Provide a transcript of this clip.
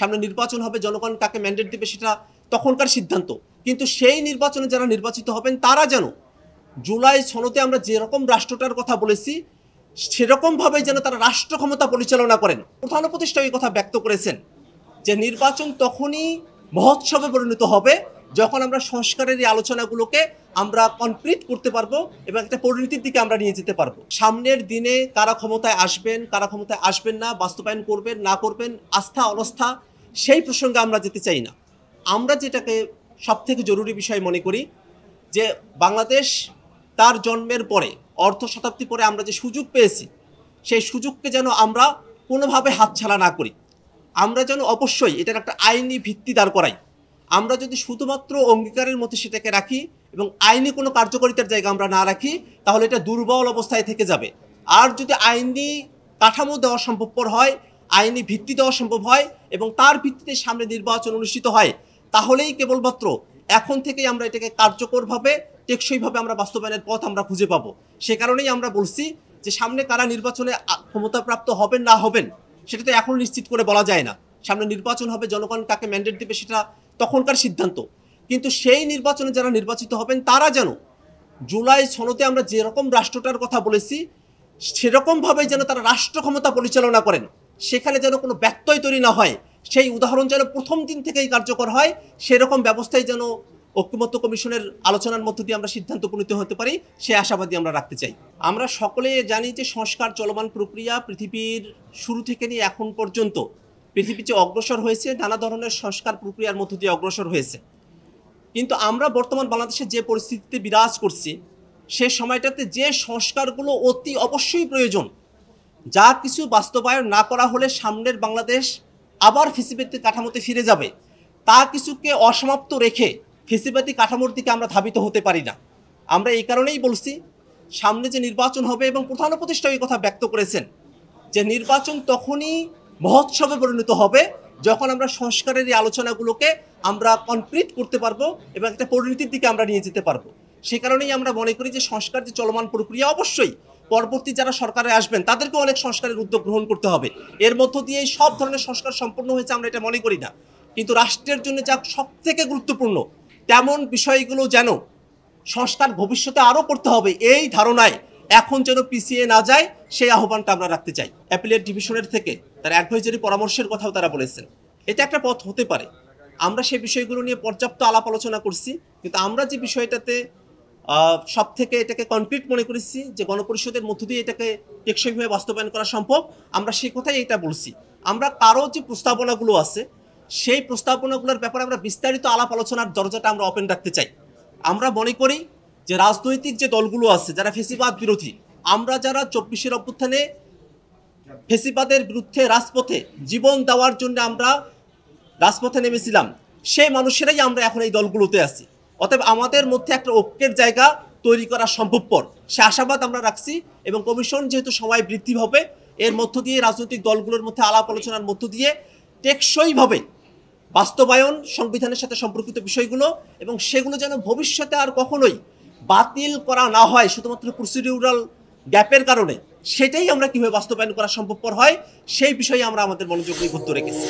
সামনে নির্বাচন হবে, জনগণ কাকে ম্যান্ডেট দেবে সেটা তখনকার সিদ্ধান্ত। কিন্তু সেই নির্বাচনে যারা নির্বাচিত হবেন তারা যেন জুলাই সনদে আমরা যেরকম রাষ্ট্রটার কথা বলেছি সেরকমভাবে যেন তারা রাষ্ট্র ক্ষমতা পরিচালনা করেন। প্রধান উপদেষ্টা এই কথা ব্যক্ত করেছেন যে নির্বাচন তখনই মহোৎসবে পরিণত হবে যখন আমরা সংস্কারের এই আলোচনাগুলোকে আমরা কমপ্লিট করতে পারবো এবং একটা পরিণতির দিকে আমরা নিয়ে যেতে পারবো। সামনের দিনে কারা ক্ষমতায় আসবেন, কারা ক্ষমতায় আসবেন না, বাস্তবায়ন করবেন না করবেন, আস্থা অনাস্থা, সেই প্রসঙ্গে আমরা যেতে চাই না। আমরা যেটাকে সবথেকে জরুরি বিষয় মনে করি যে বাংলাদেশ তার জন্মের পরে অর্ধ শতাব্দী পরে আমরা যে সুযোগ পেয়েছি সেই সুযোগকে যেন আমরা কোনোভাবে হাতছাড়া না করি। আমরা যেন অবশ্যই এটার একটা আইনি ভিত্তি দাঁড় করাই। আমরা যদি শুধুমাত্র অঙ্গীকারের মধ্যে সেটাকে রাখি এবং আইনি কোনো কার্যকারিতার জায়গা আমরা না রাখি তাহলে এটা দুর্বল অবস্থায় থেকে যাবে। আর যদি আইনি কাঠামো দেওয়া সম্ভবপর হয়, আইনি ভিত্তি দেওয়া সম্ভব হয় এবং তার ভিত্তিতে সামনে নির্বাচন অনুষ্ঠিত হয়, তাহলেই কেবলমাত্র এখন থেকেই আমরা এটাকে কার্যকরভাবে টেকসইভাবে আমরা বাস্তবায়নের পথ আমরা খুঁজে পাবো। সে কারণেই আমরা বলছি যে সামনে কারা নির্বাচনে ক্ষমতাপ্রাপ্ত হবেন না হবেন সেটা তো এখন নিশ্চিত করে বলা যায় না। সামনে নির্বাচন হবে, জনগণ কাকে ম্যান্ডেট দেবে সেটা তখনকার সিদ্ধান্ত। কিন্তু সেই নির্বাচনে যারা নির্বাচিত হবেন তারা যেন জুলাই সনদে আমরা যেরকম রাষ্ট্রটার কথা বলেছি সেরকমভাবেই যেন তারা রাষ্ট্র ক্ষমতা পরিচালনা করেন, সেখানে যেন কোনো ব্যত্যয় তৈরি না হয়, সেই উদাহরণ যেন প্রথম দিন থেকেই কার্যকর হয়, সেরকম ব্যবস্থায় যেন ঐক্যমত্য কমিশনের আলোচনার মধ্য দিয়ে আমরা সিদ্ধান্ত উপনীত হতে পারি, সে আশাবাদী আমরা রাখতে চাই। আমরা সকলে জানি যে সংস্কার চলমান প্রক্রিয়া পৃথিবীর শুরু থেকে নিয়ে এখন পর্যন্ত পৃথিবী যে অগ্রসর হয়েছে নানা ধরনের সংস্কার প্রক্রিয়ার মধ্য দিয়ে অগ্রসর হয়েছে। কিন্তু আমরা বর্তমান বাংলাদেশে যে পরিস্থিতিতে বিরাজ করছি সে সময়টাতে যে সংস্কারগুলো অতি অবশ্যই প্রয়োজন, যা কিছু বাস্তবায়ন না করা হলে সামনের বাংলাদেশ আবার ফেসিবাদী কাঠামোতে ফিরে যাবে, তা কিছুকে অসমাপ্ত রেখে ফেসিবাদী কাঠামোর দিকে আমরা ধাবিত হতে পারি না। আমরা এই কারণেই বলছি সামনে যে নির্বাচন হবে, এবং প্রধান উপদেষ্টা এই কথা ব্যক্ত করেছেন যে নির্বাচন তখনই মহোৎসবে পরিণত হবে যখন আমরা সংস্কারের এই আলোচনাগুলোকে আমরা কমপ্লিট করতে পারবো এবং একটা পরিণতির দিকে আমরা নিয়ে যেতে পারবো। সে কারণেই আমরা মনে করি যে সংস্কার যে চলমান প্রক্রিয়া, অবশ্যই পরবর্তী যারা সরকারে আসবেন তাদেরকে অনেক সংস্কারের উদ্যোগ গ্রহণ করতে হবে। এর মধ্য দিয়ে সব ধরনের সংস্কার সম্পন্ন হয়েছে আমরা এটা মনে করি না, কিন্তু রাষ্ট্রের জন্য যা সবথেকে গুরুত্বপূর্ণ তেমন বিষয়গুলো যেন সংস্কার ভবিষ্যতে আরও করতে হবে, এই ধারণায় এখন যেন পিছিয়ে না যায় সেই আহ্বানটা আমরা রাখতে চাই। অ্যাপিলেট ডিভিশনের থেকে তার অ্যাডভাইজারি পরামর্শের কথাও তারা বলেছেন, এটা একটা পথ হতে পারে। আমরা সেই বিষয়গুলো নিয়ে পর্যাপ্ত আলাপ আলোচনা করছি, কিন্তু আমরা যে বিষয়টাতে সব থেকে এটাকে কমপ্লিট মনে করেছি যে গণপরিষদের মধ্য দিয়ে এটাকে টেকসইভাবে বাস্তবায়ন করা সম্ভব, আমরা সেই কথাই এটা বলছি। আমরা কারো যে প্রস্তাবনাগুলো আছে সেই প্রস্তাবনাগুলোর ব্যাপারে আমরা বিস্তারিত আলাপ আলোচনার দরজাটা আমরা ওপেন রাখতে চাই। আমরা মনে করি যে রাজনৈতিক যে দলগুলো আছে যারা ফেসিবাদ বিরোধী, আমরা যারা 24-এর অভ্যুত্থানে ফেসিবাদের বিরুদ্ধে রাজপথে জীবন দেওয়ার জন্য আমরা রাজপথে নেমেছিলাম, সেই মানুষেরাই আমরা এখন এই দলগুলোতে আছি। অতএব আমাদের মধ্যে একটা ঐক্যের জায়গা তৈরি করা সম্ভবপর, সে আশাবাদ আমরা রাখছি। এবং কমিশন যেহেতু সময় বৃদ্ধি হবে, এর মধ্য দিয়ে রাজনৈতিক দলগুলোর মধ্যে আলাপ আলোচনার মধ্য দিয়ে টেকসইভাবে বাস্তবায়ন, সংবিধানের সাথে সম্পর্কিত বিষয়গুলো, এবং সেগুলো যেন ভবিষ্যতে আর কখনোই বাতিল করা না হয় শুধুমাত্র প্রসিডিউরাল গ্যাপের কারণে, সেটাই আমরা কীভাবে বাস্তবায়ন করা সম্ভবপর হয় সেই বিষয়ে আমরা আমাদের মনোযোগ নিবদ্ধ রেখেছি।